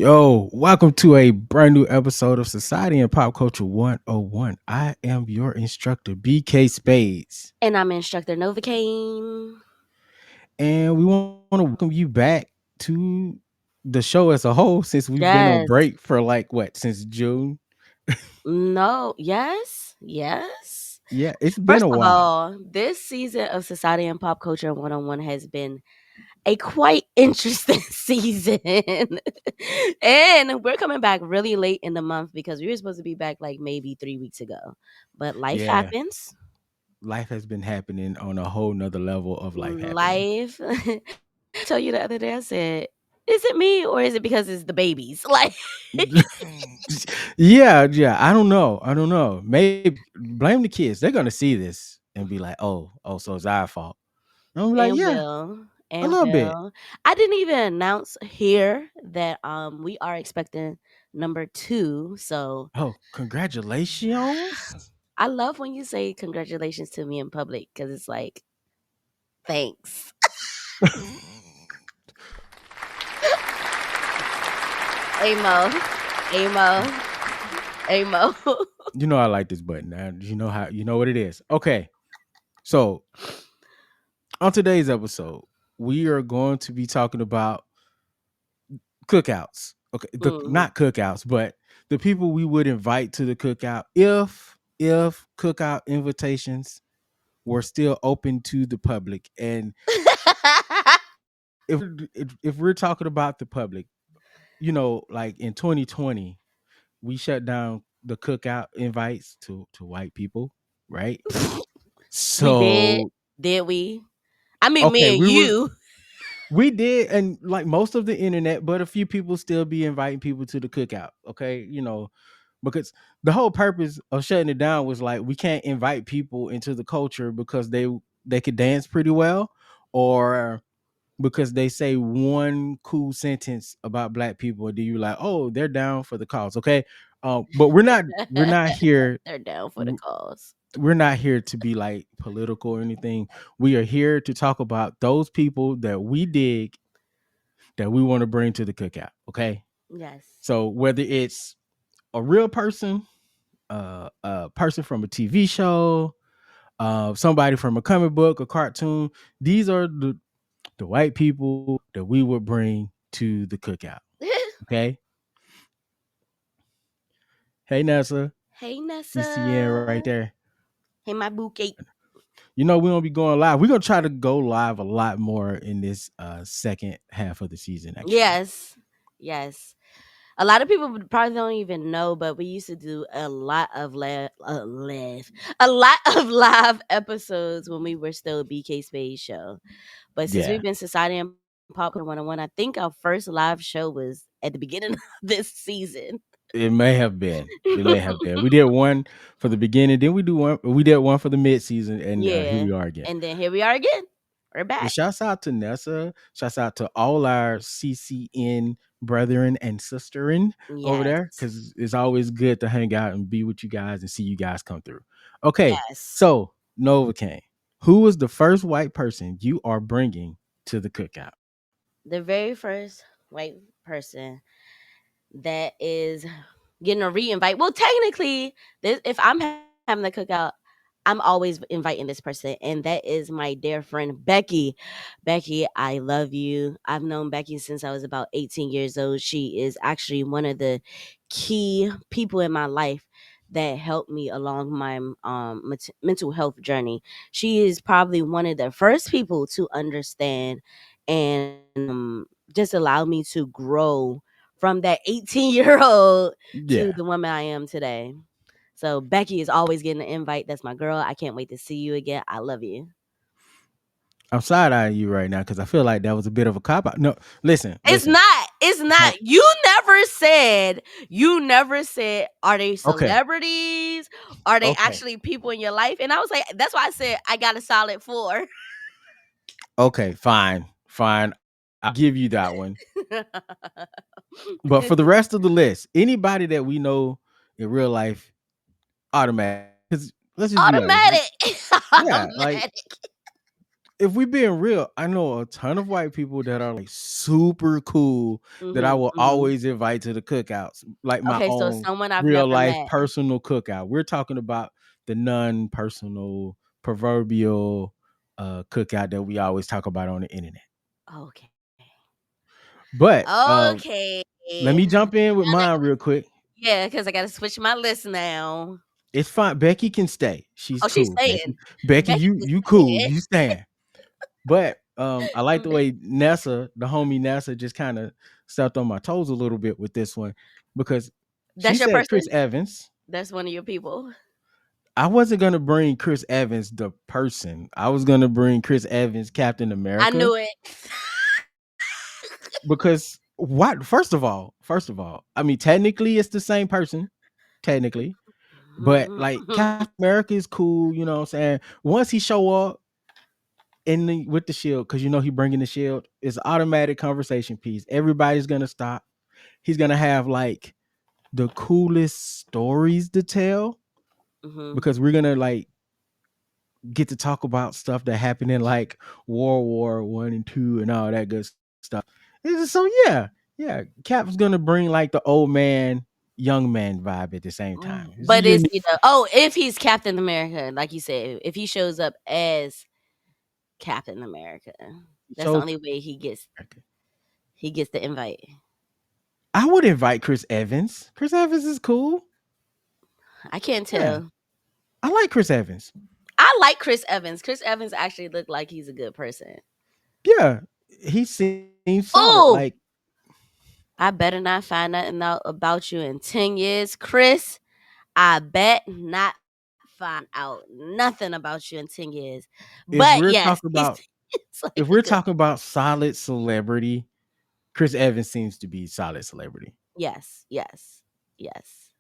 Yo, welcome to a brand new episode of Society and Pop Culture 101. I am your instructor, BK Spades. And I'm Instructor Novacaine. And we want to welcome you back to the show as a whole since we've been on Yes. break for since June? No. Yes. Yeah, it's been First a of while. all, this season of Society and Pop Culture 101 has been a quite interesting season. And we're coming back really late in the month because we were supposed to be back like maybe 3 weeks ago. But life Yeah, happens. life has been happening on a whole nother level of life happening. Life. I told you the other day, I said, is it me or is it because it's the babies? Like, Yeah. I don't know. Maybe blame the kids. They're gonna see this and be like, oh, so it's our fault. And I'm like, And yeah, will, a and little bit. will. I didn't even announce here that we are expecting number 2. So Oh, congratulations. I love when you say congratulations to me in public because it's like thanks. Amo. Amo. Amo. You know I like this button. Now you know what it is. Okay. So on today's episode, we are going to be talking about cookouts. Okay, Mhm. not cookouts, but the people we would invite to the cookout if cookout invitations were still open to the public. And if we're talking about the public, like in 2020, we shut down the cookout invites to white people, right? We did. So Did we? I mean, okay, me and you. we did, and like most of the internet, but a few people still be inviting people to the cookout. Okay, because the whole purpose of shutting it down was like we can't invite people into the culture because they could dance pretty well, or because they say one cool sentence about black people, and then you like, oh, they're down for the cause. Okay, but we're not here. They're down for the cause. We're not here to be like political or anything. We are here to talk about those people that we dig, that we want to bring to the cookout. Okay. Yes. So whether it's a real person, a person from a TV show, somebody from a comic book, a cartoon, these are the white people that we would bring to the cookout. Okay. Hey Nessa, Hey, ECN right Nessa. there. Hey, my bouquet. We don't be going live. We're gonna try to go live a lot more in this second half of the season, actually. Yes. Yes. A lot of people probably don't even know, but we used to do a lot of a lot of live episodes when we were still a BK Spades show. But since Yeah. we've been Society and Popcorn 101, I think our first live show was at the beginning of this season. It may have been. It may have been. We did one for the beginning, then we did one for the mid season, and here Yeah. we are again. And then here we are again. We're Well, back. shouts out to Nessa. Shouts out to all our CCN brethren and sisterin over there, Yes. because it's always good to hang out and be with you guys and see you guys come through. Okay, Yes. so Novocaine, who was the first white person you are bringing to the cookout? The very first white person that is getting a re-invite. Well, technically, if I'm having the cookout, I'm always inviting this person, and that is my dear friend Becky. Becky, I love you. I've known Becky since I was about 18 years old. She is actually one of the key people in my life that helped me along my mental health journey. She is probably one of the first people to understand and just allow me to grow from that 18-year-old to Yeah. the woman I am today. So Becky is always getting an invite. That's my girl. I can't wait to see you again. I love you. I'm side eyeing you right now because I feel like that was a bit of a cop out. No, listen, It's listen. not. It's Huh, not. You never said, are they okay, celebrities? Are they okay, actually people in your life? And I was like, that's why I said I got a solid 4. okay, fine. I'll give you that one. But for the rest of the list, anybody that we know in real life, automatic. Because let's just be honest. Automatic. Yeah, like Automatic. if we being real, I know a ton of white people that are like super cool that I Mhm, will mhm. always invite to the cookouts, like my Okay, so own someone I've real never life met. personal cookout. We're talking about the non-personal proverbial cookout that we always talk about on the internet. Okay. But Okay. let me jump in with Now that mine real quick. yeah, because I gotta switch my list now. It's fine. Becky can stay. She's Oh, she's cool. Becky, staying. Becky, Becky is you cool. staying. You stand. But I like the way Nessa, the homie Nessa, just kind of stepped on my toes a little bit with this one because she That's your said Chris person? Evans. That's one of your people? I wasn't gonna bring Chris Evans the person. I was gonna bring Chris Evans, Captain I America, knew it. because what? First of all, I mean, technically it's the same person, technically, but like Captain America is cool. You know what I'm saying? Once he show up with the shield, because you know he bringing the shield, it's an automatic conversation piece. Everybody's gonna stop. He's gonna have like the coolest stories to tell Mhm. because we're gonna like get to talk about stuff that happened in like World War One and Two and all that good stuff. So yeah, Cap's gonna bring like the old man, young man vibe at the same time. It's a But is unique. he the oh, if he's Captain America, like you said, if he shows up as Captain America, that's the So only way he gets the invite. I would invite Chris Evans. Chris Evans is cool. I can't Yeah, tell. I like Chris Evans. I like Chris Evans. Chris Evans actually looked like he's a good person. Yeah, he seems solid. Like Oh, I better not find nothing out about you in 10 years, Chris. I bet not find out nothing about you in 10 years. But if we're yes, talking about it's like if a we're good. talking about solid celebrity, Chris Evans seems to be solid celebrity. Yes, yes, yes.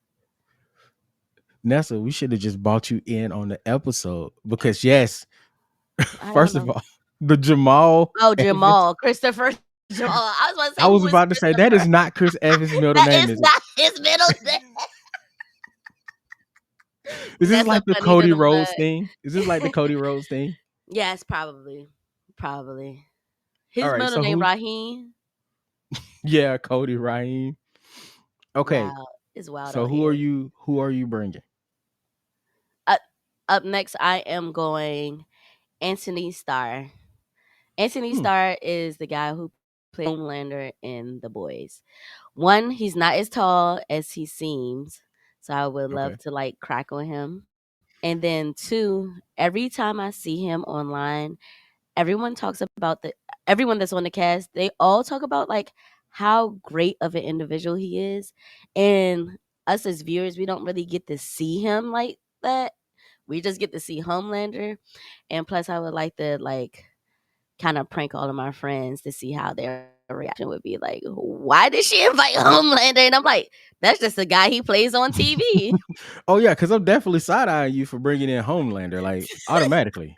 Nessa, we should have just brought you in on the episode because yes, I don't first of know. all, the Jamal Oh, Evans. Jamal, Christopher Jamal. I was about to say I who was is about to say that Christopher. is not Chris Evans' middle That name, is is it? not his middle name. Is this That's a like the funny Cody little Rhodes mug. thing? Is this like the Cody Rhodes thing? Yes, probably, probably. All His right, middle so name who? Raheem. Yeah, Cody Raheem. Okay, Wow, it's wild so out here. Who are you bringing? Up, up next, I am going Anthony Starr. Anthony Hmm, Starr is the guy who plays Homelander in The Boys. One, he's not as tall as he seems, so I would love okay. to like crack on him. And then two, every time I see him online, everyone talks about everyone that's on the cast, they all talk about like how great of an individual he is. And us as viewers, we don't really get to see him like that. We just get to see Homelander. And plus I would like to like kind of prank all of my friends to see how their reaction would be like, why did she invite Homelander? And I'm like, that's just a guy he plays on TV. Oh yeah, because I'm definitely side eyeing you for bringing in Homelander, like automatically.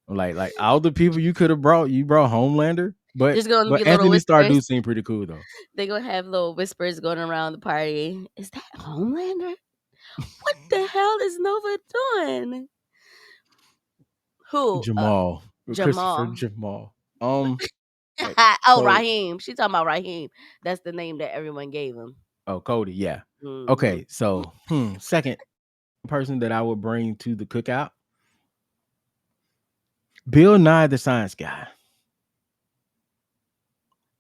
Like all the people you could have brought, you brought Homelander, There's gonna be but little Anthony Starr whispers. do seem pretty cool though. They're gonna have little whispers going around the party. Is that Homelander? What the hell is Nova doing? Who? Jamal, Christopher Jamal. Jamal. Uh, Oh, so Raheem. She talking about Raheem. That's the name that everyone gave him. Cody, yeah. Hmm. Okay, so second person that I would bring to the cookout, Bill Nye the Science Guy.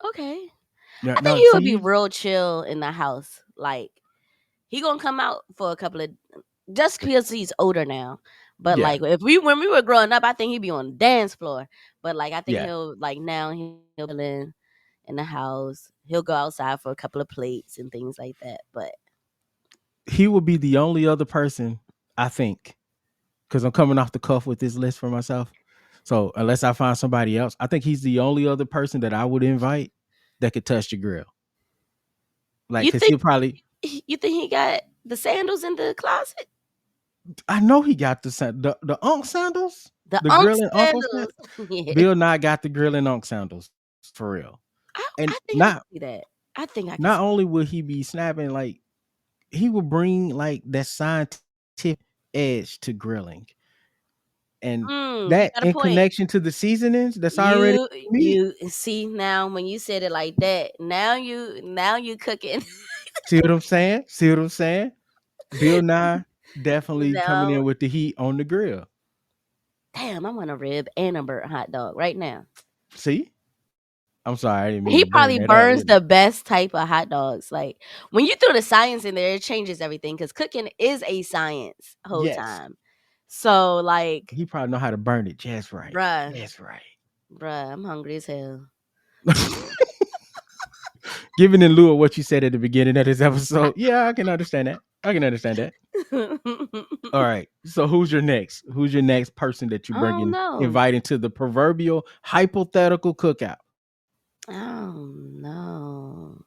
Okay. Now, I think now he so would be you, real chill in the house. Like he gonna come out for a couple of just because he's older now. But yeah, like if we when we were growing up, I think he'd be on the dance floor. But like I think yeah, he'll like now he'll be in the house. He'll go outside for a couple of plates and things like that. But he would be the only other person I think, because I'm coming off the cuff with this list for myself. So unless I find somebody else, I think he's the only other person that I would invite that could touch the grill. Like, you cause think he'll probably. you think he got the sandals in the closet? I know he got the Unk sandals, The the Unk grilling Uncle sandals. sandals. Yeah. Bill Nye got the grilling Unk sandals for real. And I think I can see that. I think I can not see. only would he be snapping, like he would bring like that scientific edge to grilling. and You that got a in point. connection to the seasonings that's already You meat. you see now when you said it like that, now you cooking. See what I'm saying? See what I'm saying? Bill Nye definitely coming Now, in with the heat on the grill. damn, I want a rib and a burnt hot dog right now. See? I'm sorry, I didn't mean to He bring that probably up. Yeah. burns the best type of hot dogs. Like when you throw the science in there, it changes everything because cooking is a science whole Yes. time. So like, He probably know how to burn it just right. bruh, Just right. bruh, I'm hungry as hell. Given in lieu of what you said at the beginning of this episode, yeah, I can understand that. I can understand that. All right. So who's your next? Who's your next person that you I bring don't in, know. inviting to the proverbial hypothetical cookout? I don't know.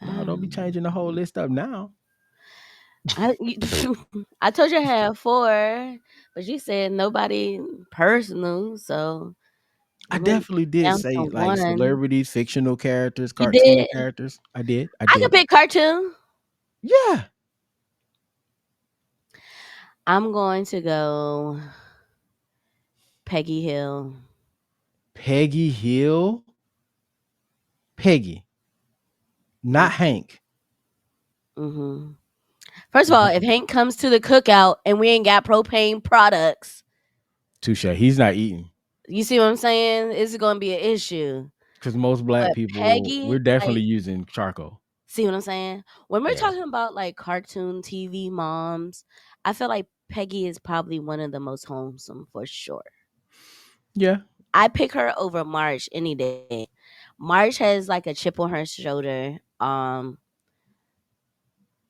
No, don't be changing the whole list up now. I told you I had four, but you said nobody personal, so I I'm only definitely did down say to like one. celebrities, fictional characters, You cartoon did. characters. I did. I I could did. pick cartoon. Yeah. I'm going to go Peggy Hill. Peggy Hill. Peggy, not Hank. Hmm First of all, if Because Hank comes to the cookout and we ain't got propane products, touche. He's not eating. you see what I'm saying? It's going to be an issue. Because most black But people, we're Peggy, definitely like, using charcoal. see what I'm saying? When we're Yeah. talking about like cartoon TV moms, I feel like Peggy is probably one of the most wholesome for sure. Yeah. I pick her over Marge any day. Marge has like a chip on her shoulder.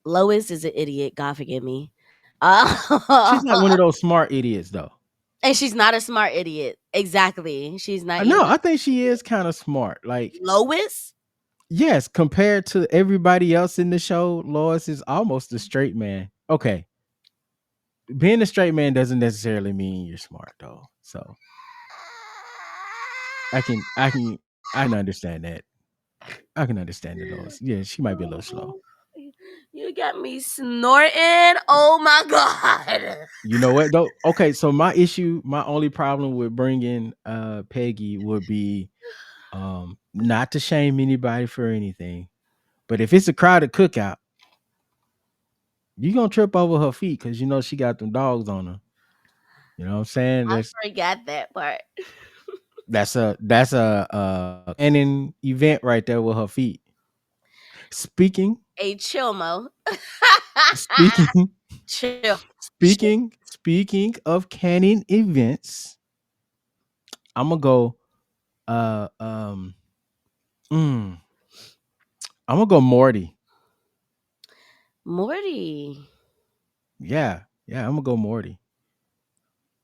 Lois is an idiot. God forgive me. She's like one of those smart idiots, though. And she's not a smart idiot. Exactly. She's not No, even I think she is kind of smart. Like, Lois. yes, compared to everybody else in the show, Lois is almost a straight man. Okay. Being a straight man doesn't necessarily mean you're smart, though. So I can understand that. I can understand it, Lois. Yeah, she might be a little slow. Oh, you got me snorting. Oh my god. You know what though? Okay, so my only problem with bringing Peggy would be not to shame anybody for anything, but if it's a crowded cookout, you gonna trip over her feet because you know she got them dogs on her. You know what I'm saying? I That's forgot that part. that's a canon event right there with her feet. Speaking A chilmo. speaking Chill. Chill. speaking of canon events, I'm gonna go uh um mm, I'm gonna go Morty. Morty. Yeah, I'm gonna go Morty.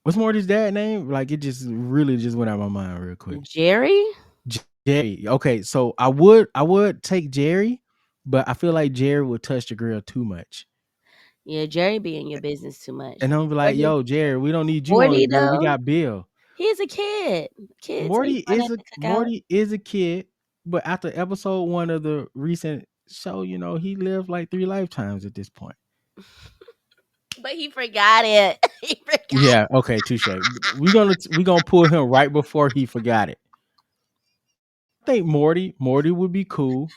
What's Morty's dad name? Like it just really just went out of my mind real quick. Jerry? Jerry. Okay, so I would take Jerry, but I feel like Jerry would touch the grill too much. Yeah, Jerry be in your business too much. And I'm be like, Morty, yo, Jerry, we don't need you on the Morty grill. We though, got Bill. he's a kid. Kids ain't fun at the cookout. Morty is a kid, but after episode one of the recent show, you know, he lived like 3 lifetimes at this point. But he forgot it. He forgot. Yeah, okay, touche. We gonna pull him right before he forgot it. I think Morty would be cool.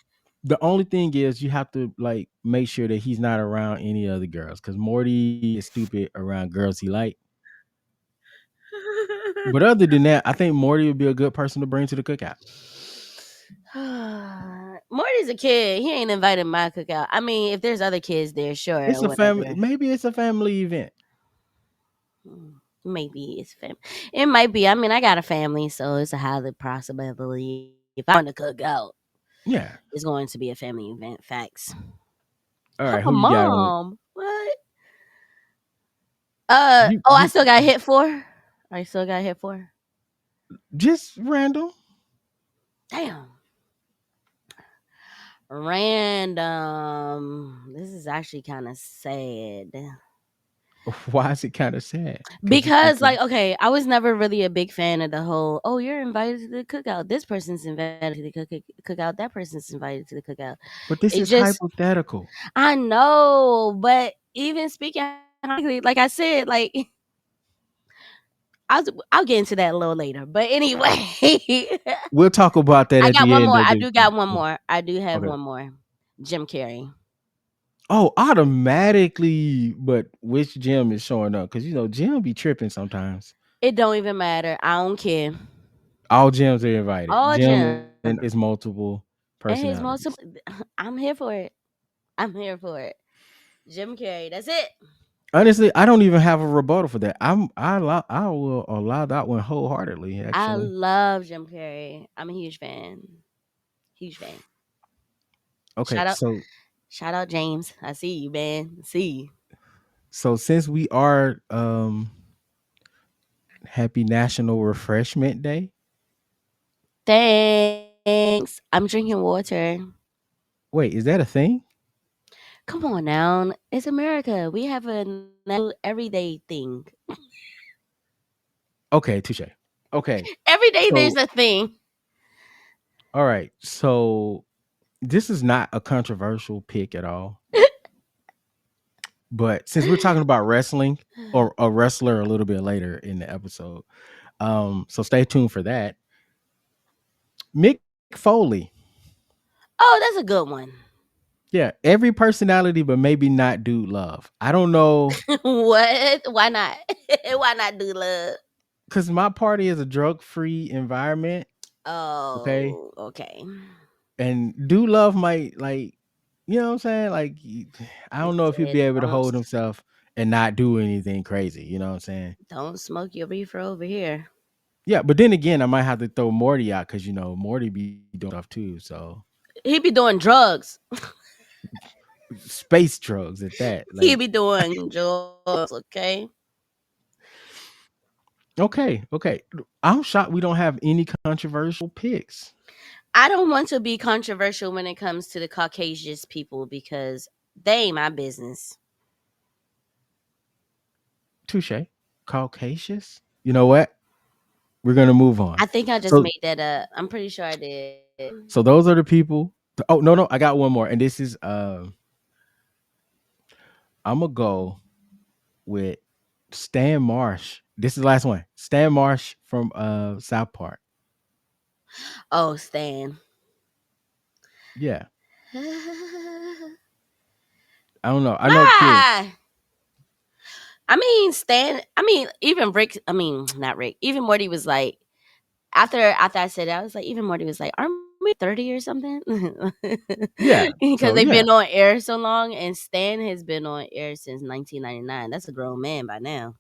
The only thing is you have to like make sure that he's not around any other girls because Morty is stupid around girls he like. But other than that, I think Morty would be a good person to bring to the cookout. Morty's a kid. He ain't invited my cookout. I mean, if there's other kids there, sure, It's a family. whatever. Maybe it's a family event. Maybe it's family. It might be. I mean, I got a family, so it's a high possibility. If I want to cook out, Yeah. it's going to be a family event. Facts. All right. Papa, Who you got on? mom, what? You Oh, I you still got hit for. I still got hit for. just random. Damn. Random. This is actually kind of sad. Why is it kind of sad? Because, like, okay, I was never really a big fan of the whole, oh, you're invited to the cookout. This person's invited to the cookout. That person's invited to the cookout. But this It is just, hypothetical. I know, but even speaking, like I said, like, I'll get into that a little later. But anyway, We'll talk about that I at got the one end more. of I the. do got one more. I do have Okay. one more. Jim Carrey. Oh, automatically, but which Jim is showing up? Because Jim be tripping sometimes. It don't even matter. I don't care. All Jims are invited. All Jim and Jim his multiple and his personalities. multiple. I'm here for it. I'm here for it. Jim Carrey. That's it. Honestly, I don't even have a rebuttal for that. I will allow that one wholeheartedly. I Actually, love Jim Carrey. I'm a huge fan. Huge fan. okay. Shout out, So shout out James. I see you, man. See you. since we are happy National Refreshment Day. Thanks. I'm drinking water. Wait, is that a thing? Come on now. It's America. We have a national everyday thing. Okay, touche. Okay, Every day there's so a thing. all right, so this is not a controversial pick at all. But since we're talking about wrestling or a wrestler a little bit later in the episode, so stay tuned for that. Mick Foley, Oh, that's a good one. yeah, every personality, but maybe not Dude Love. I don't know, What? Why not? Why not do love? because my party is a drug-free environment, okay, Oh, okay. and Dude Love might you know what I'm saying? I He don't know if he'd said, be able to hold himself and not do anything crazy. You know what I'm saying? don't smoke your reefer over here. Yeah, but then again, I might have to throw Morty out because Morty be doing stuff too. So He be doing drugs. space drugs at that. He be doing drugs, okay? Okay. I'm shocked we don't have any controversial picks. I don't want to be controversial when it comes to the Caucasian people because they ain't my business. Touche. Caucasus. You know what? We're gonna move on. I think I just So made that up. I'm pretty sure I did. so those are the people. Oh no, I got one more, and this is I'm gonna go with Stan Marsh. This is the last one. Stan Marsh from South Park. Oh, Stan. Yeah. I don't know. I know kids. Why? I mean, Stan. I mean, even Rick. I mean, not Rick. Even Morty was like, after I said that, I was like, even Morty was like, aren't we 30 or something? Yeah. Because So they've yeah. been on air so long, and Stan has been on air since 1999. That's a grown man by now.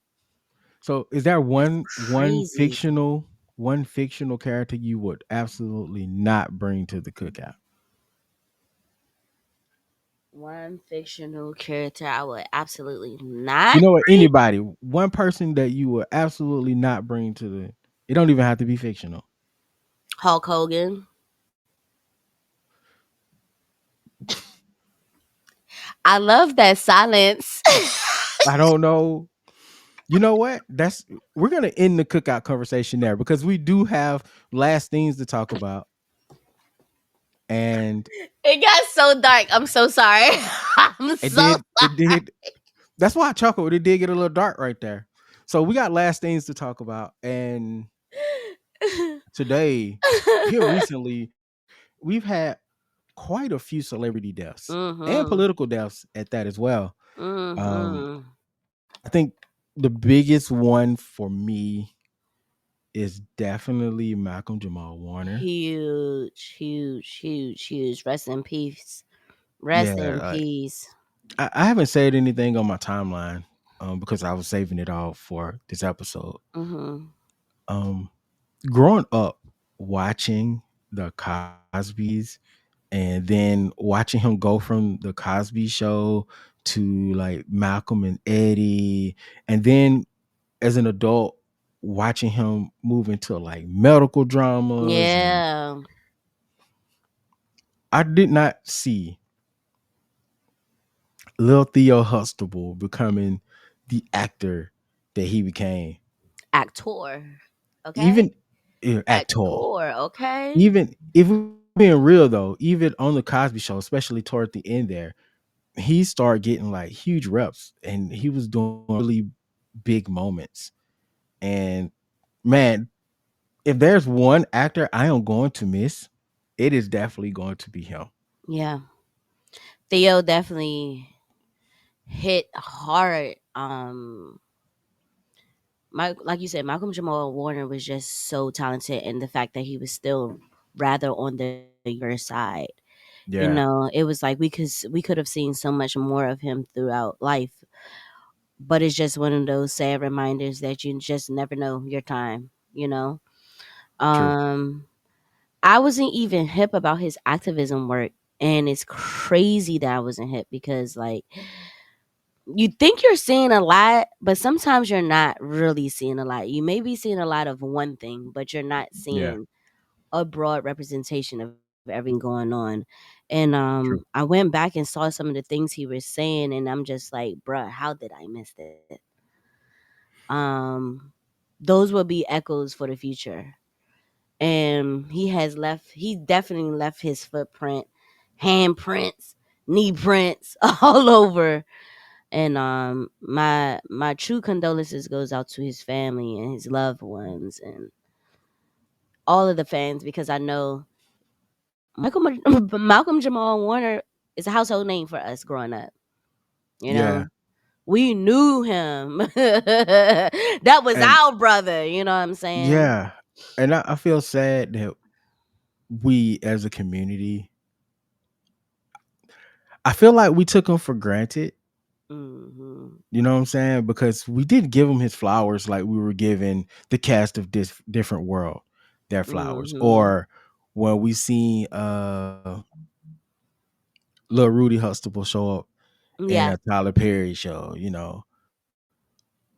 So is there Crazy. one fictional character you would absolutely not bring to the cookout? One fictional character I would absolutely not You know what? bring. Anybody, one person that you would absolutely not bring to the. It don't even have to be fictional. Hulk Hogan. I love that silence. I don't know. You know what? We're gonna end the cookout conversation there because we do have last things to talk about, and It got so dark. I'm so sorry. I'm it so did. It did. That's why I chuckled. It did get a little dark right there. So we got last things to talk about, and sorry. today, here recently, we've had quite a few celebrity deaths and Mhm. political deaths at that as well. Um, Mhm. I think the biggest one for me is definitely Malcolm Jamal Warner. Huge, huge, huge, huge. Rest in peace. Rest Yeah, in peace. I haven't said anything on my timeline because I was saving it all for this episode. Mhm. Um, growing up watching the Cosbys and then watching him go from the Cosby Show to like Malcolm and Eddie, and then as an adult watching him move into like medical dramas, and Yeah. I did not see Lil Theo Huxtable becoming the actor that he became. Actor. Okay? Even actor, Actor, okay? even if we're being real though, even on the Cosby Show, especially toward the end there, he started getting like huge reps and he was doing really big moments. And man, if there's one actor I am going to miss, it is definitely going to be him. Yeah, Theo definitely hit hard. Like you said, Malcolm Jamal Warner was just so talented, and the fact that he was still rather on the younger side. You Yeah, know, it was like we could have seen so much more of him throughout life, but it's just one of those sad reminders that you just never know your time. You know, true. um, I wasn't even hip about his activism work, and it's crazy that I wasn't hip because like you think you're seeing a lot, but sometimes you're not really seeing a lot. You may be seeing a lot of one thing, but you're not Yeah, seeing a broad representation of everything going on. And true. I went back and saw some of the things he was saying, and I'm just like, bruh, how did I miss it? Um, those will be echoes for the future. And he definitely left his footprint, handprints, knee prints all over. And my true condolences goes out to his family and his loved ones and all of the fans because I know Malcolm Jamal Warner is a household name for us growing up. You Yeah, know, we knew him. That was and our brother. You know what I'm saying? yeah, and I feel sad that we as a community, I feel like we took him for granted. Hmm. You know what I'm saying? Because we did give him his flowers like we were giving the cast of this different world their flowers. Hmm. Or when we seen little Rudy Huxtable show up in Yeah. a Tyler Perry show,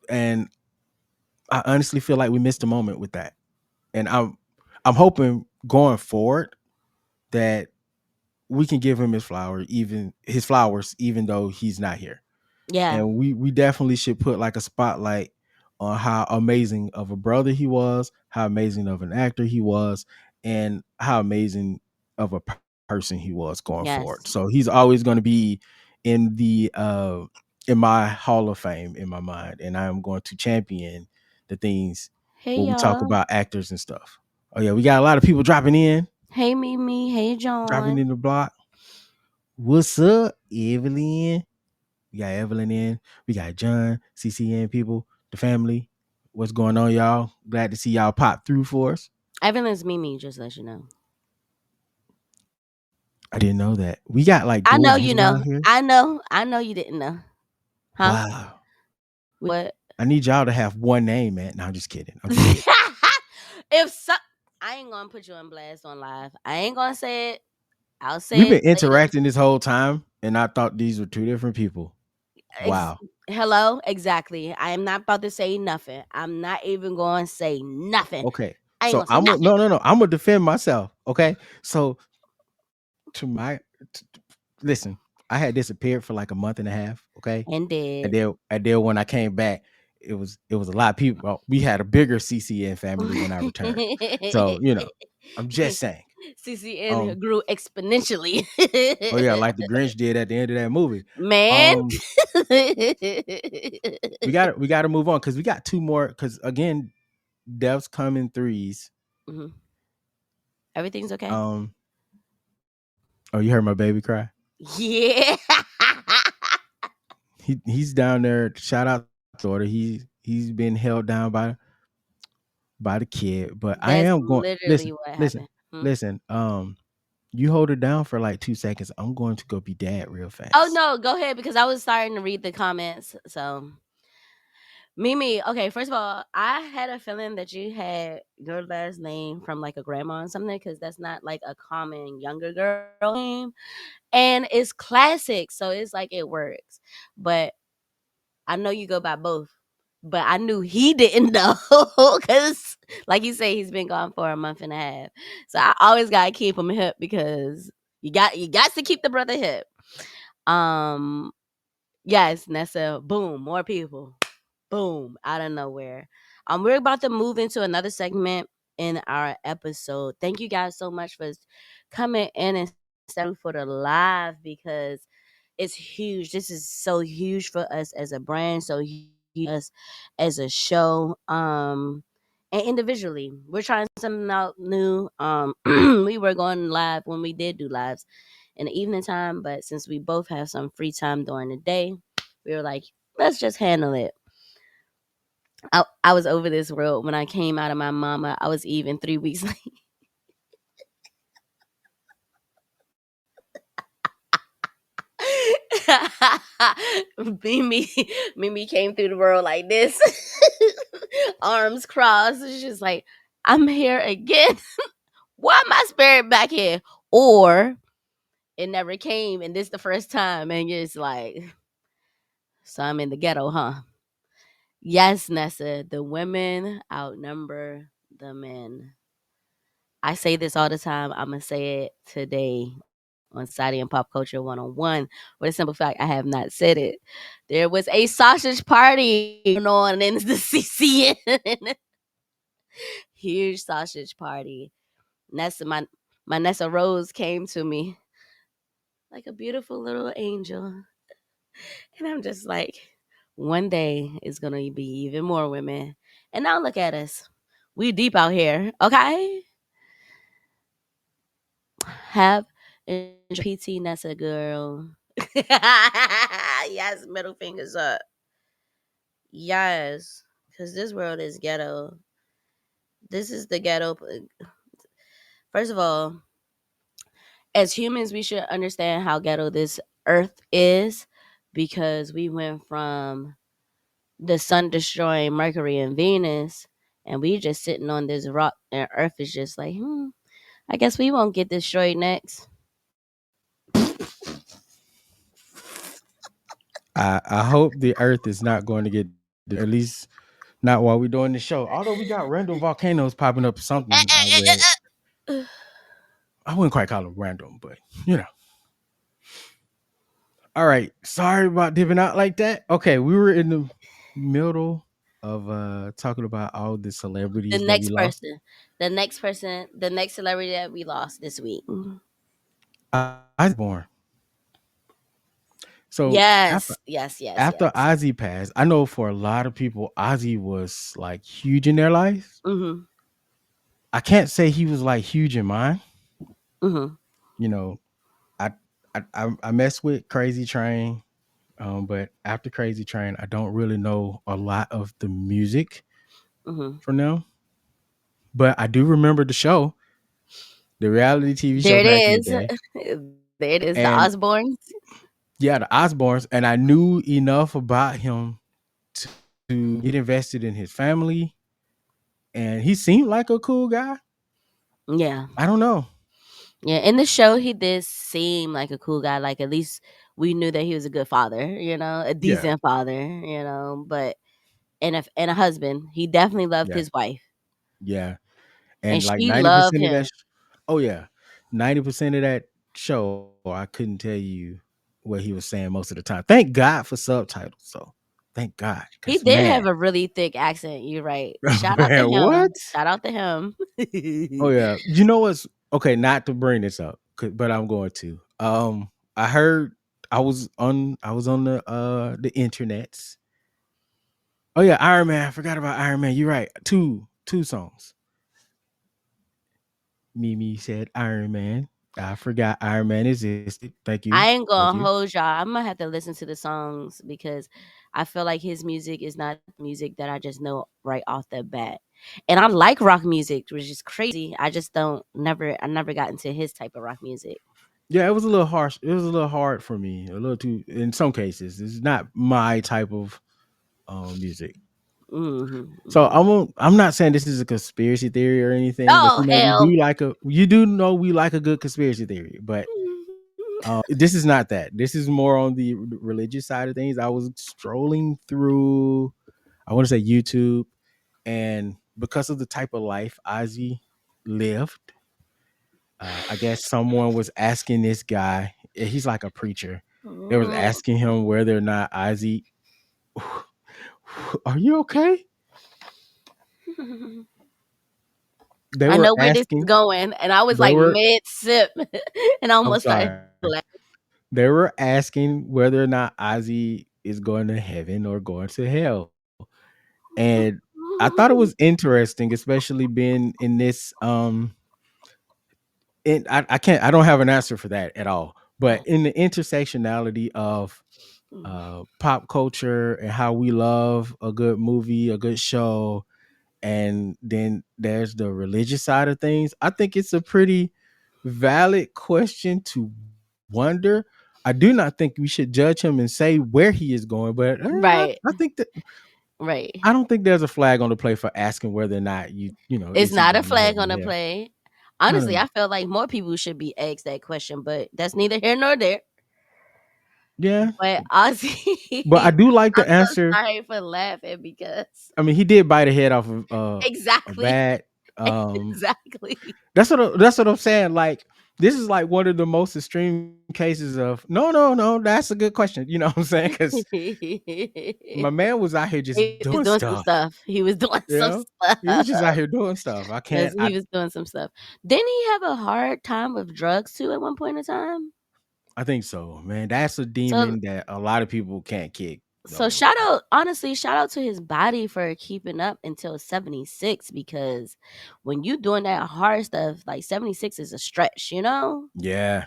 and I honestly feel like we missed a moment with that. And I'm hoping going forward that we can give him his flowers, even though he's not here. Yeah. And we definitely should put like a spotlight on how amazing of a brother he was, how amazing of an actor he was, and how amazing of a person he was going forward. So Yes. he's always going to be in in my Hall of Fame in my mind, and I am going to champion the things Hey when we talk y'all. about actors and stuff. Oh yeah, we got a lot of people Hey Mimi. Hey dropping John. in the block. What's up, Evelyn? We got Evelyn in. We got John, CCN people, the family. What's going on, y'all? Glad to see y'all pop through for us. Evelyn's Mimi. Just let you know. I didn't know that. We got like I dual know names you around know. here. I know. I know you didn't know. Huh? Wow. What? I need y'all to have one name, man. No, I'm just kidding. I'm just kidding. If so, I ain't gonna put you on blast on live. I ain't gonna say it. I'll We've say been it later. interacting this whole time, and I thought these were two different people. Ex- Wow. Hello, exactly. I am not about to say nothing. I'm not even going to say nothing. Okay. I ain't So gonna say nothing. no. I'm gonna defend myself. Okay. So to my listen, I had disappeared for like a month and a half. Okay. And And did. then when I came back, it was a lot of people. Well, we had a bigger CCN family when I returned. So, I'm just saying. CCN Um, grew exponentially. oh yeah, like the Grinch did at the end of that movie. Man. Um, we gotta move on because we got two more. Because again, deaths come in threes. Mhm. Everything's okay. Um, oh, you heard my baby cry. Yeah. He's down there. Shout out to his daughter. He's been held down by the kid. But I That's am going. literally Listen, what listen, happened. Hmm? listen. You hold her down for like 2 seconds. I'm going to go be dad real Oh fast. no, go ahead because I was starting to read the comments. So Mimi, okay, first of all, I had a feeling that you had your last name from like a grandma or something because that's not like a common younger girl name. And it's classic, so it's like it works. But I know you go by both. But I knew he didn't know because, like you say, he's been gone for a month and a half. So I always gotta keep him hip because you got to keep the brother hip. Um, yes, Nessa, boom, more people boom out of nowhere. We're about to move into another segment in our episode. Thank you guys so much for coming in and stepping for the live because it's huge. This is so huge for us as a brand, so huge for us as a show. and individually. We're trying something out new. We were going live when we did do lives in the evening time, but since we both have some free time during the day, we were like, let's just handle it. I was over this world when I came out of my mama. I was even 3 weeks late. Mimi, Mimi came through the world like this, arms crossed. It's just like, I'm here again. Why my spirit back here? Or it never came, and this the first time, and you're just like, so I'm in the ghetto, huh? Yes, Nessa, the women outnumber the men. I say this all the time. I'm gonna say it today on Society and Pop Culture 101. With a simple fact, I have not said it. There was a sausage party going on in the CCN. Huge sausage party. Nessa, my Nessa Rose came to me like a beautiful little angel. And I'm just like, one day it's gonna be even more women. And now look at us. We deep out here, okay? Have enjoy PT Nessa girl. Yes, middle fingers up. Yes. Cause this world is ghetto. This is the ghetto. First of all, as humans, we should understand how ghetto this earth is because we went from the sun destroying Mercury and Venus, and we just sitting on this rock, and Earth is just like, I guess we won't get destroyed next. I hope the Earth is not going to get at least not while we're doing the show. Although we got random volcanoes popping up, or something I read. I wouldn't quite call them random, but you know. All right. Sorry about dipping out like that. Okay, we were in the middle of talking about all the The celebrities that we next lost. person, the next celebrity that we lost this week. Osborn. So after Yes, yes, yes, after yes. Ozzy passed, I know for a lot of people, Ozzy was like huge in their life. Mhm, I can't say he was like huge in mine. mhm, You know, I I mess with Crazy Train, but after Crazy Train, I don't really know a lot of the music mhm. from them. But I do remember the show, the reality TV show There it back in the is. day, There it is. The and Osborns. yeah, the Osbournes, and I knew enough about him to get invested in his family, and he seemed like a cool guy. Yeah. I don't know. Yeah, in the show, he did seem like a cool guy. Like at least we knew that he was a good father, a Yeah, decent father. But and a husband. He definitely loved yeah, his wife, yeah. and And like she ninety loved percent of him. that, oh yeah, 90% of that show, I couldn't tell you what he was saying most of the time. Thank God for subtitles, so thank God, He because did man, have a really thick accent. You're right. Shout out to man, what? him. Shout out to him. Oh yeah, you know what's okay? Not to bring this up, but I'm going to. I heard I was on the internets. Oh yeah, Iron Man. I forgot about Iron Man. You're right. Two songs. Mimi said Iron Man. I forgot Iron Man existed. Thank you. I ain't Thank gonna you. hold y'all. I'm gonna have to listen to the songs because I feel like his music is not music that I just know right off the bat. And I like rock music, which is crazy. I never got into his type of rock music. Yeah, it was a little harsh. It was a little hard for me. A little too in some cases. It's not my type of music. Hmm, So hmm. I'm not saying this is a conspiracy theory or anything, but Oh hell. you do know we like a good conspiracy theory, but this is not that. This is more on the religious side of things. I was strolling through, I want to say YouTube, and because of the type of life Ozzy lived, I guess someone was asking this guy. He's like a preacher. They was asking him whether or not Ozzy, are you okay? They I were know where this is asking. going, and I was They like were. mid sip, and I I'm almost started sorry. laughing. They were asking whether or not Ozzy is going to heaven or going to hell. And I thought it was interesting, especially being in this and I don't have an answer for that at all. But in the intersectionality of pop culture and how we love a good movie, a good show, and then there's the religious side of things. I think it's a pretty valid question to wonder. I do not think we should judge him and say where he is going, but Right. I think that Right. I don't think there's a flag on the play for asking whether or not It's is he not a going to flag heaven on or the hell. play. I Honestly, don't. I feel like more people should be asked that question, but that's neither here nor there. Yeah, But Ozzy, but I do like I'm the so answer. sorry for laughing because I mean, he did bite a head off of a exactly, bat. Um, exactly. that's what I'm saying. Like this is like one of the most extreme cases of no. That's a good question. You know what I'm saying? Because my man was out here just He was doing doing some stuff. stuff. He was doing You some know, he was just stuff. out here doing stuff. I Yes, can't. he was doing some stuff. Didn't he have a hard time with drugs too at one point in time? I think so, man. That's a So demon that a lot of people can't kick so though. shout out, honestly, shout out to his body for keeping up until 76 because when you doing that hard stuff, like 76 is a stretch, you know? Yeah.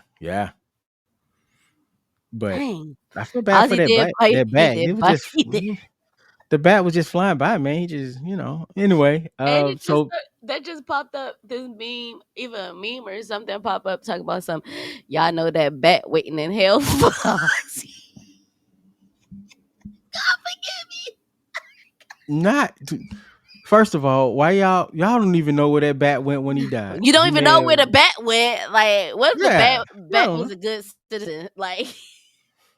But Dang. I feel bad for Ozzy that did bat. bite. That He bat. It did was bite. just He did. the bat was just flying by, man. He just, Anyway, And it just so that just popped up this meme, either a meme or something pop up talking about some y'all know that bat waiting in hell for Ozzy. not. First of all, why y'all don't even know where that bat went when he died? You don't He even may know have. where the bat went. Like, what if the Yeah, bat no, was a good citizen? Like,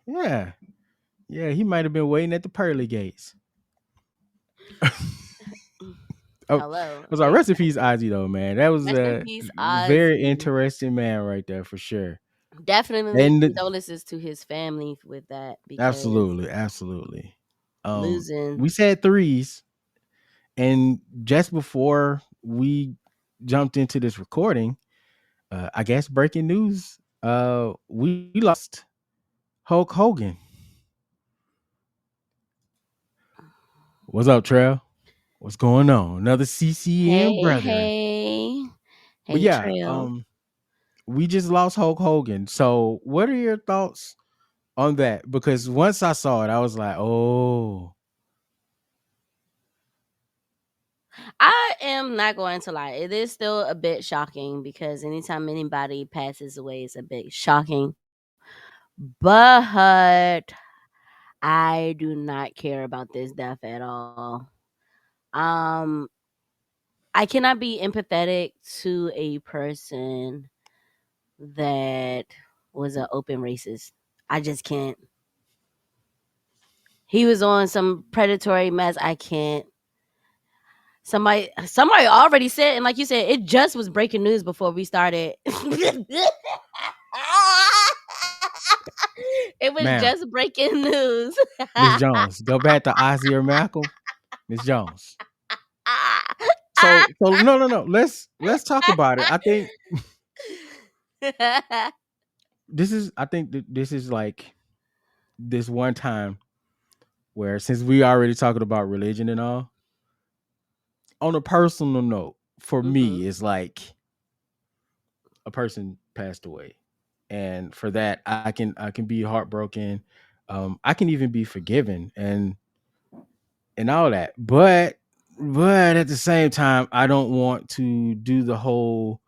yeah, yeah. He might have been waiting at the pearly gates. Oh, hello, was our rest in peace, Ozzy though, man. That was rest in a peace, very Ozzy. interesting man right there for sure. Definitely And condolences to his family with that because absolutely. losing. We said threes, and just before we jumped into this recording, I guess breaking news. We lost Hulk Hogan. What's up, Trail? What's going on? Another CCM Hey, brother. hey, But hey, yeah, Trail. we just lost Hulk Hogan. So, what are your thoughts on that? Because once I saw it, I was like, oh, I am not going to lie. It is still a bit shocking because anytime anybody passes away, it's a bit shocking. But I do not care about this death at all. Um, I cannot be empathetic to a person that was an open racist. I just can't. He was on some predatory mess. I can't. Somebody already said, and like you said, it just was breaking news before we started. It was ma'am, just breaking news. Miss Jones, go back to Ozzy or Malcolm, Miss Jones. So no. Let's talk about it. I think this is like this one time where since we already talking about religion and all, on a personal note, for Mhm. me, it's like a person passed away. And for that, I can be heartbroken. I can even be forgiven and all that. But at the same time, I don't want to do the whole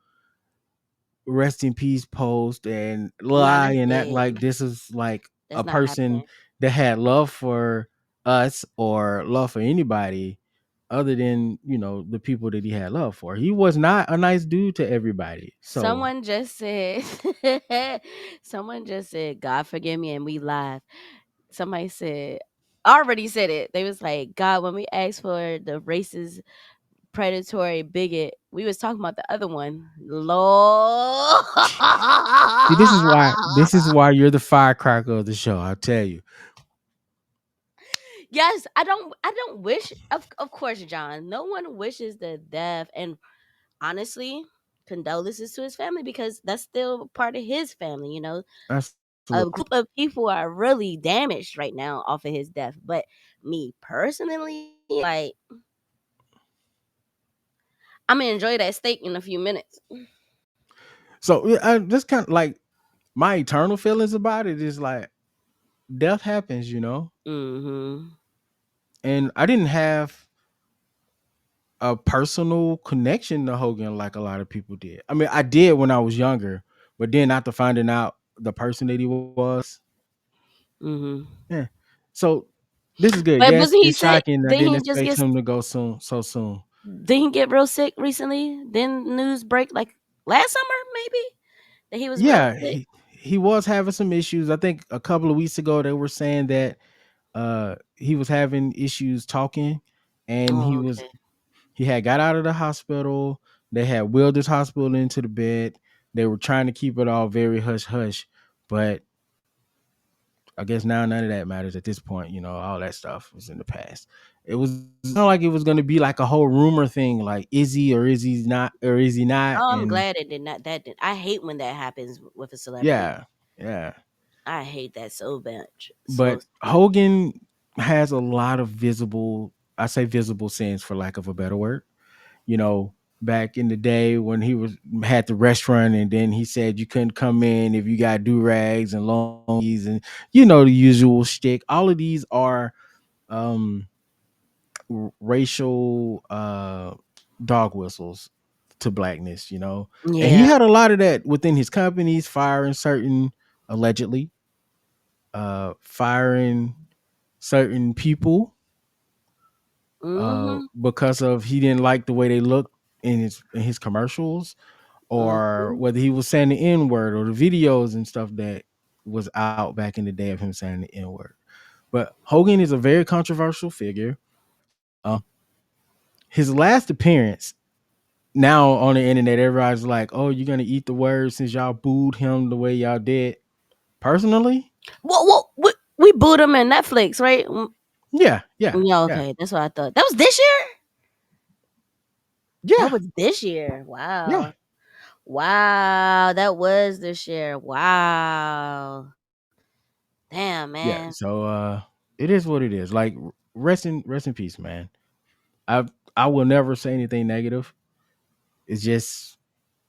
rest in peace post and Nah, lie that's and act dead. like this is like That's a not person happening. that had love for us or love for anybody other than the people that he had love for. He was not a nice dude to everybody. So Someone just said, someone just said, God forgive me, and we live. Somebody said, already said it. They was like, God, when we asked for the racist, predatory bigot, we was talking about the other one. Lord. see, this is why you're the firecracker of the show. I'll tell you. Yes, I don't wish of course, John. No one wishes the death, and honestly, condolences to his family because that's still part of his family, you know. Absolutely. A group of people are really damaged right now off of his death. But me personally, like I'm gonna enjoy that steak in a few minutes. So yeah, I just kind of like my eternal feelings about it is like death happens, Mm-hmm. and I didn't have a personal connection to Hogan like a lot of people did. I mean, I did when I was younger, but then after finding out the person that he was, Mm-hmm. yeah. So this is good. But Yes, wasn't he it's sick? shocking. I Didn't didn't he just expect get? him to go so soon. Didn't he get real sick recently? Didn't news break like last summer maybe that he was real Yeah, sick? he was having some issues. I think a couple of weeks ago they were saying that he was having issues talking, and Oh, okay. he had got out of the hospital. They had wheeled his hospital into the bed. They were trying to keep it all very hush hush, but I guess now none of that matters at this point. All that stuff was in the past. It was not like it was going to be like a whole rumor thing, like is he or is he not? Oh, I'm And glad it did not. That did. I hate when that happens with a celebrity. yeah, yeah. I hate that so much. So But much. Hogan has a lot of I say visible sins for lack of a better word. You know, back in the day when he was had the restaurant, and then he said you couldn't come in if you got do rags and longies, and the usual shtick. All of these are um racial dog whistles to blackness. And he Yeah. had a lot of that within his companies, firing certain allegedly firing certain people Mm-hmm. because of he didn't like the way they looked in his commercials, or Mm-hmm. whether he was saying the N word, or the videos and stuff that was out back in the day of him saying the N word. But Hogan is a very controversial figure. His last appearance, now on the internet, everybody's like, "Oh, you're gonna eat the word since y'all booed him the way y'all did." Personally, We booed him in Netflix, right? yeah, yeah, Yeah. yeah, Okay, that's what I thought. That was this year. That yeah, was this year. yeah, Wow. Wow. That was this year. Wow. Damn, man. yeah. So it is what it is. Like rest in peace, man. I will never say anything negative. It's just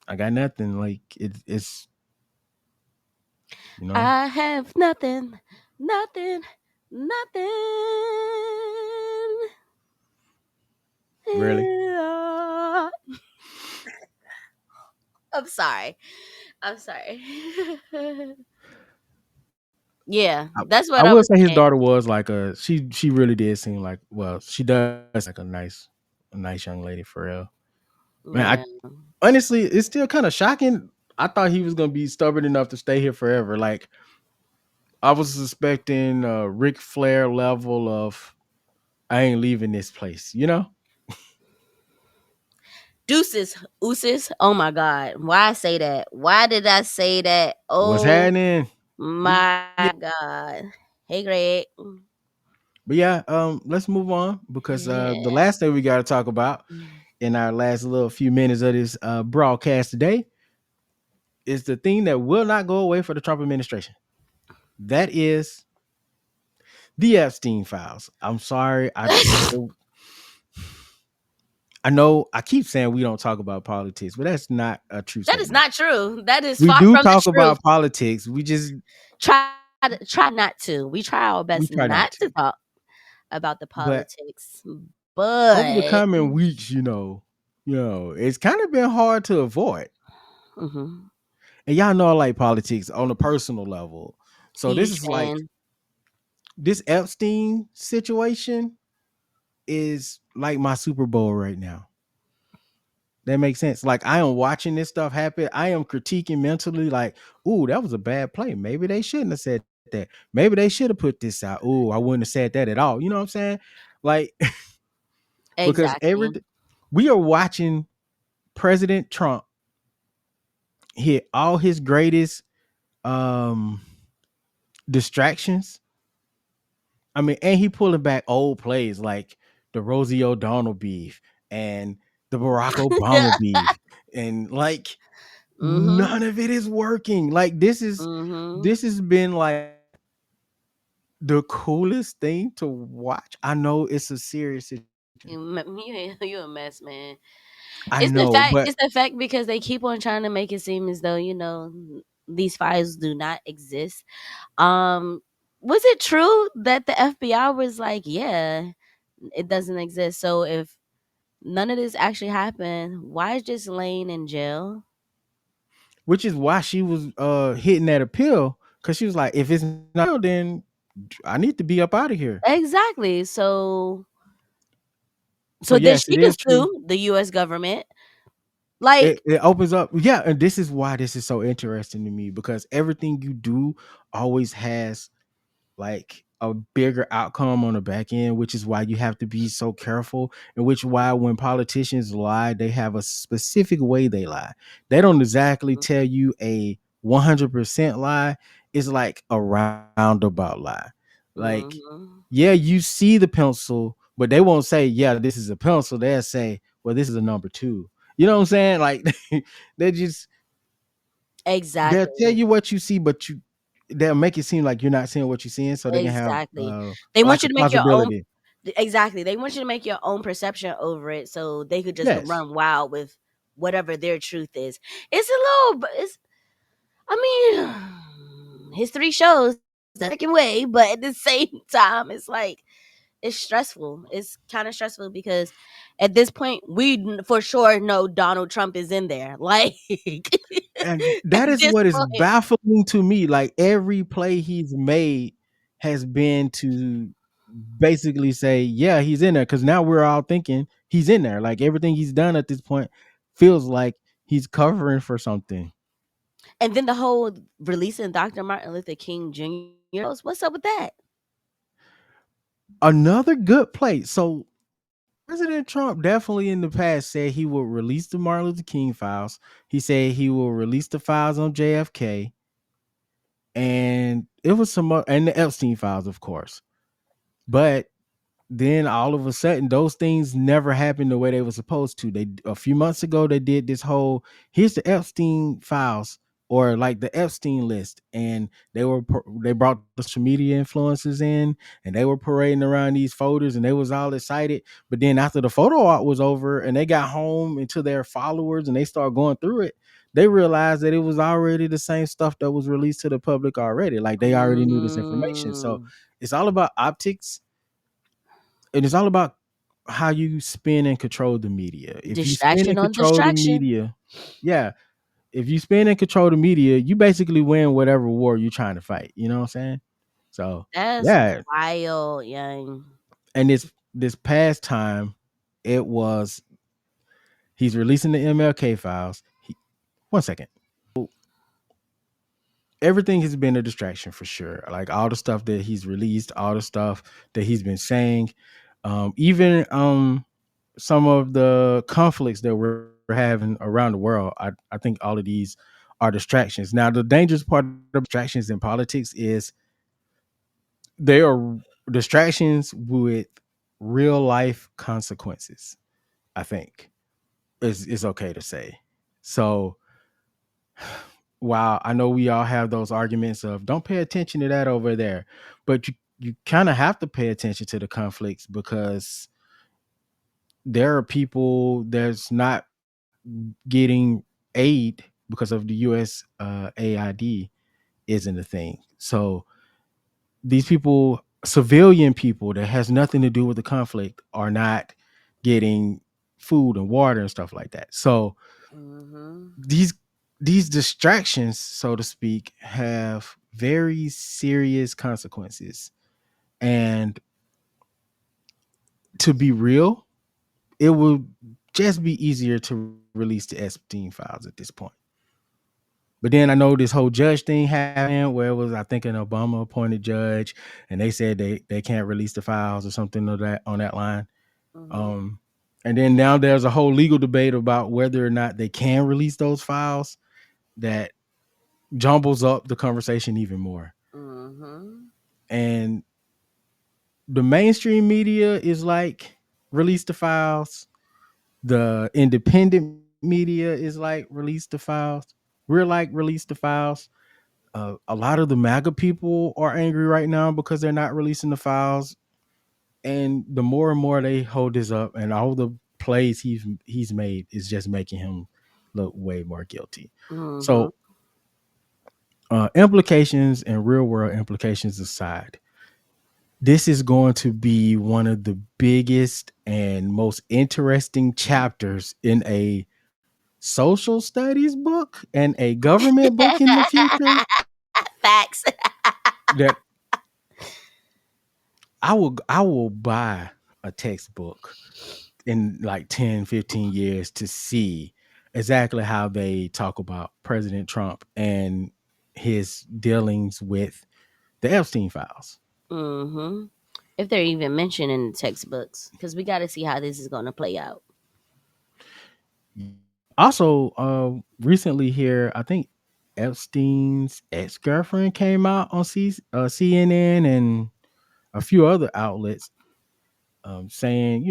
I got nothing. Like it's you know I have nothing, nothing, nothing. really. I'm sorry. I'm sorry. Yeah, that's I what I will was say his saying. daughter was like she really did seem like, well, she does like a nice young lady for real. Man, Yeah. honestly, it's still kind of shocking. I thought he was gonna be stubborn enough to stay here forever. Like I was suspecting Ric Flair level of I ain't leaving this place. Deuces, ooses. Oh my God. Why I say that? Why did I say that? What's Oh happening? We my God. Hey, Greg. But yeah, let's move on because the Yeah. last thing we got to talk about in our last little few minutes of this broadcast today is the thing that will not go away for the Trump administration. That is the Epstein files. I'm sorry, I know I keep saying we don't talk about politics, but that's not a true That is statement. not true. That is We far do from the talk truth. about politics. Try not to. We try our We best try not not to. to talk about the But politics, over the but coming weeks, it's kind of been hard to avoid. mhm. And y'all know I like politics on a personal level. So this Huge is like fan. this Epstein situation is like my Super Bowl right now. That makes sense. Like I am watching this stuff happen. I am critiquing mentally, like, ooh, that was a bad play. Maybe they shouldn't have said that. Maybe they should have put this out. Ooh, I wouldn't have said that at all. You know what I'm saying? Like, because Exactly. we are watching President Trump hit all his greatest um distractions. I mean, and he pulling back old plays like the Rosie O'Donnell beef and the Barack Obama beef, and like Mhm. none of it is working. Like Mhm. this has been like the coolest thing to watch. I know it's a serious situation. You a mess, man. I know, but It's the fact because they keep on trying to make it seem as though, these files do not exist. Um, was it true that the FBI was like, yeah, it doesn't exist? So if none of this actually happened, why is just Lane in jail? which is why she was hitting that appeal, because she was like, if it's not real, then I need to be up out of here. Exactly. So So then yes, she it can is true. sue the US government. it, Like, it opens up, yeah, and this is why this is so interesting to me, because everything you do always has like a bigger outcome on the back end, which is why you have to be so careful, and which why when politicians lie, they have a specific way they lie. They don't exactly tell you a 100% lie. It's like a roundabout lie. Like, mhm. yeah, you see the pencil, but they won't say, yeah, this is a pencil. They'll say, well, this is a number two. You know what I'm saying? Like, they just, they'll tell Exactly. you what you see, but they'll make it seem like you're not seeing what you're seeing, so they can have Exactly. They want like you a to make your own. plausibility. Exactly. They want you to make your own perception over it so they could just Yes. run wild with whatever their truth is. It's a little, it's, I mean, history shows the second way, but at the same time, it's like, it's stressful. It's kind of stressful because at this point, for sure know Donald Trump is in there. Like, And at that is this what is point. baffling to me. Like, every play he's made has been to basically say, yeah, he's in there. Cause now we're all thinking he's in there. Like, everything he's done at this point feels like he's covering for something. And then the whole releasing Dr. Martin Luther King Jr. What's up with that? Another good play. So President Trump definitely in the past said he will release the Martin Luther King files. He said he will release the files on JFK, and it was and the Epstein files, of course. But then all of a sudden those things never happened the way they were supposed to. They A few months ago they did this whole, here's the Epstein files, or like the Epstein list, and they brought the social media influencers in, and they were parading around these folders, and they was all excited. But then after the photo op was over and they got home into their followers and they started going through it, they realized that it was already the same stuff that was released to the public already. Like, they already knew this information. So Mm, it's all about optics, and it's all about how you spin and control the media. If you spin distraction and on control the distraction. media, yeah, if you spin and control the media, you basically win whatever war you're trying to fight. You know what I'm saying? So That's yeah, wild, young. and this past time, it was, he's releasing the MLK files. One second. Everything has been a distraction for sure. Like, all the stuff that he's released, all the stuff that he's been saying, even some of the conflicts that we're having around the world. I think all of these are distractions. Now, the dangerous part of distractions in politics is they are distractions with real life consequences. I think is okay to say. So while I know we all have those arguments of don't pay attention to that over there, but you kind of have to pay attention to the conflicts, because there are people that's not getting aid because of the US AID isn't a thing. So these people, civilian people that has nothing to do with the conflict, are not getting food and water and stuff like that. So Hmm. these these distractions, so to speak, have very serious consequences. And to be real, it will just be easier to release the Epstein files at this point. But then I know this whole judge thing happened where it was, I think, an Obama appointed judge, and they said they can't release the files or something of that on that line. Hmm. Um, and then now there's a whole legal debate about whether or not they can release those files, that jumbles up the conversation even more. Hmm. And the mainstream media is like, release the files. The independent media is like, release the files. We're like, release the files. A lot of the MAGA people are angry right now because they're not releasing the files. And the more and more they hold this up, and all the plays he's made is just making him look way more guilty. Mm-hmm. So implications and real world implications aside, this is going to be one of the biggest and most interesting chapters in a social studies book and a government book in the future Facts. that I will buy a textbook in like 10, 15 years to see exactly how they talk about President Trump and his dealings with the Epstein files. Mm-hmm. If they're even mentioned in the textbooks, because we got to see how this is going to play out. Also, recently here, I think Epstein's ex girlfriend came out on CNN and a few other outlets, saying,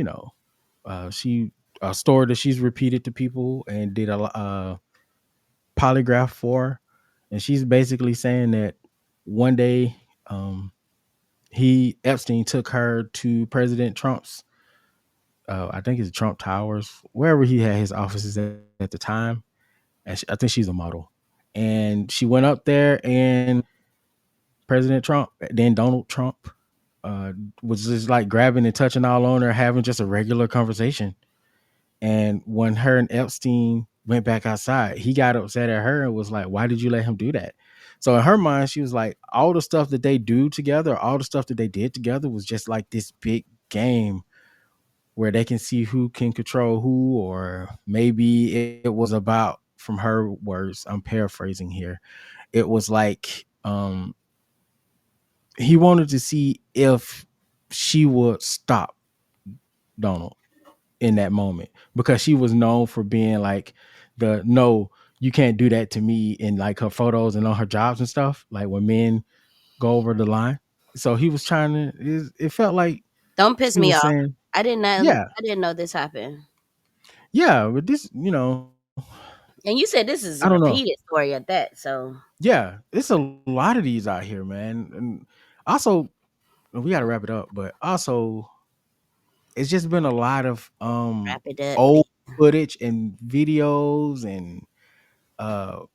she a story that she's repeated to people and did a polygraph for, and she's basically saying that one day, um, he Epstein took her to President Trump's, I think it's Trump Towers, wherever he had his offices at the time, and I think she's a model. And she went up there, and President Trump, then Donald Trump, was just like grabbing and touching all on her, having just a regular conversation. And when her and Epstein went back outside, he got upset at her and was like, "Why did you let him do that?" So in her mind, she was like, all the stuff that they do together, all the stuff that they did together was just like this big game where they can see who can control who, or maybe it was about, from her words, I'm paraphrasing here, it was like, he wanted to see if she would stop Donald in that moment, because she was known for being like the no, you can't do that to me, in like her photos and on her jobs and stuff, like when men go over the line. So he was trying to, it felt like Don't piss he me was off. saying, I didn't know. yeah, I didn't know this happened. yeah, but this, And you said this I is don't a know. repeated story at that. So Yeah, it's a lot of these out here, man. And also, we got to wrap it up, but also, it's just been a lot of wrap it up. old footage and videos and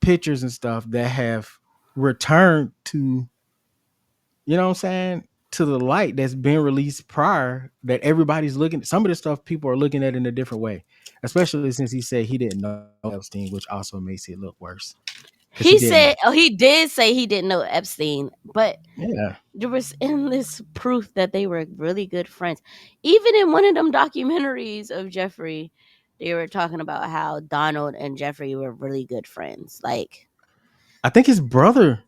pictures and stuff that have returned to, what I'm saying, to the light that's been released prior, that everybody's looking, some of the stuff people are looking at in a different way, especially since he said he didn't know Epstein, which also makes it look worse because he He didn't know. said, oh, he did say he didn't know Epstein, but Yeah. there was endless proof that they were really good friends. Even in one of them documentaries of Jeffrey, they were talking about how Donald and Jeffrey were really good friends. Like, I think his brother,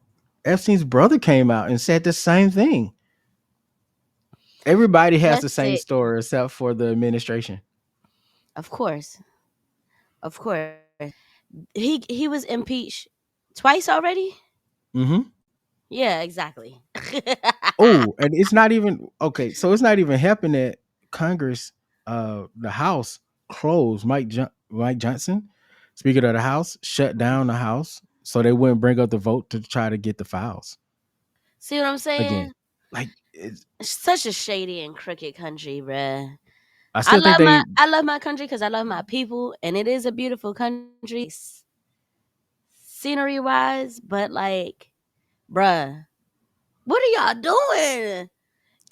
Epstein's brother, came out and said the same thing. Everybody has the that's same it. story except for the administration. Of course. Of course. He was impeached twice already? Hmm. Yeah, exactly. Oh, and it's not even okay. So it's not even helping that Congress, the House, closed Mike Johnson, Speaker of the House, shut down the House so they wouldn't bring up the vote to try to get the files See what I'm again. saying? Like, It's such a shady and crooked country, bruh. I still think they. I love my country because I love my people, and it is a beautiful country, scenery wise. But like, bruh, what are y'all doing?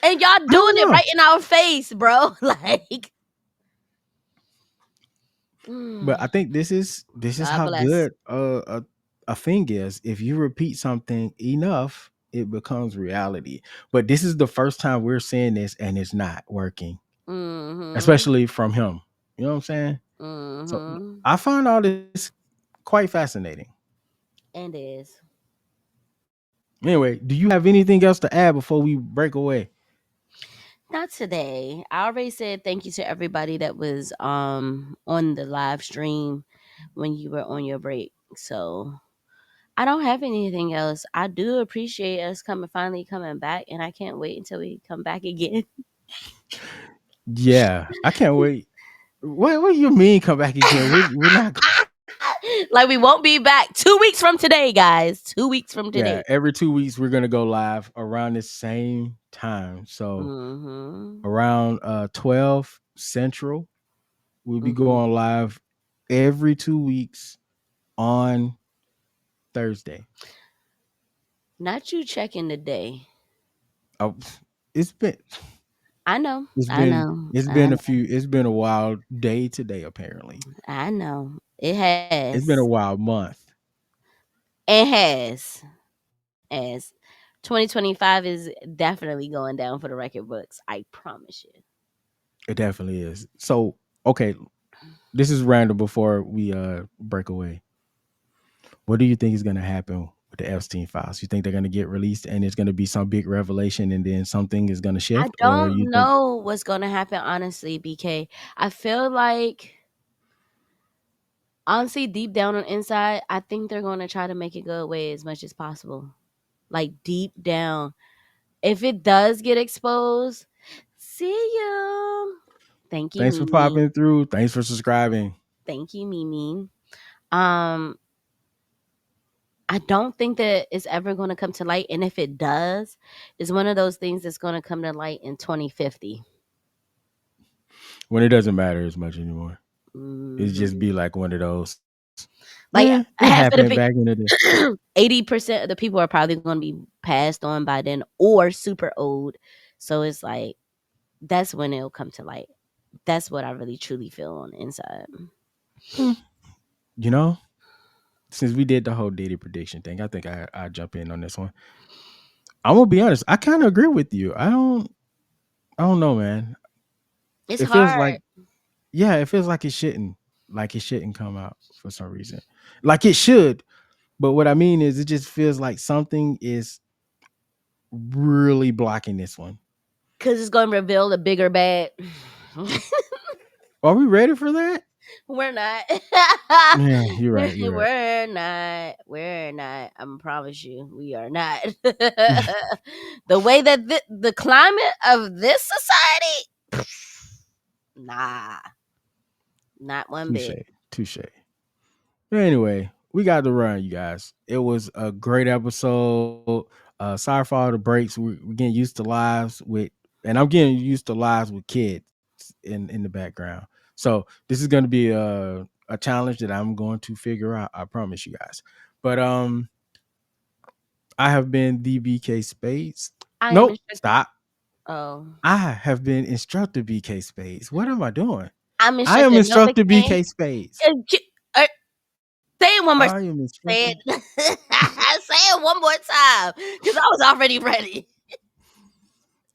And y'all I don't doing it know, right in our face, bro. Like, mm, but I think this is God how bless. good a thing is. If you repeat something enough, it becomes reality. But this is the first time we're seeing this, and it's not working, Mm-hmm. especially from him. You know what I'm saying? So Mm-hmm. I find all this quite fascinating. And is. Anyway, do you have anything else to add before we break away? Not today. I already said thank you to everybody that was on the live stream when you were on your break. So I don't have anything else. I do appreciate us finally coming back, and I can't wait until we come back again. Yeah, I can't wait. What do you mean come back again? We're not. Like we won't be back 2 weeks from today, guys. 2 weeks from Yeah, today. every 2 weeks we're gonna go live around the same time. So Mm-hmm. around 12 Central, We'll be Mm-hmm. going live every 2 weeks on Thursday. Not you checking the day. Oh, it's been I know. it's I been know. it's I been a know. few it's been a wild day today apparently. I know. It It's been a has. wild month. It has. As 2025 is definitely going down for the record books. I promise you. It definitely is. So, okay, this is random before we break away. What do you think is going to happen with the Epstein files? You think they're going to get released and it's going to be some big revelation and then something is going to I shift, or you don't think? know what's going to happen, honestly, BK. I feel like, honestly, deep down on inside, I think they're going to try to make it go away as much as possible. Like, deep down. If it does get exposed, see you. Thank you, Thanks for Mimi. popping through. Thanks for subscribing. Thank you, Mimi. Um, I don't think that it's ever going to come to light. And if it does, it's one of those things that's going to come to light in 2050. When it doesn't matter as much anymore. It just Hmm. be like one of those. Like It half of the happened back in the day. people, 80% of the people are probably going to be passed on by then or super old. So it's like, that's when it'll come to light. That's what I really truly feel on the inside. Hmm. You know, since we did the whole daily prediction thing, I think I jump in on this one. I'm gonna be honest. I kind of agree with you. I don't know, man. It's It feels hard like, yeah, it feels like it shouldn't come out for some reason. Like it should, but what I mean is, it just feels like something is really blocking this one. because it's going to reveal a bigger bad. Are we ready for that? We're not. Yeah, you're right. You're right. We're not. We're not. I promise you, we are not. The way that the climate of this society, nah, not one Touche, bit. touche. But anyway, we got to run, you guys. It was a great episode. Sorry for all the breaks. We're getting used to lives with, and I'm getting used to lives with kids in the background. So this is going to be a challenge that I'm going to figure out. I promise you guys. But I have been the BK Spades. I am Nope, instructor. stop. Oh, I have been instructor BK Spades. What am I doing? I'm I am instructor instructor Novacaine. BK Spades. Uh, Say it one more. I am Say instructor. it. Say it one more time, because I was already ready.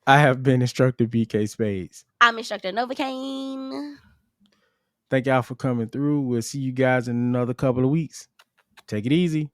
I have been instructor BK Spades. I'm instructor Novacaine. Thank y'all for coming through. We'll see you guys in another couple of weeks. Take it easy.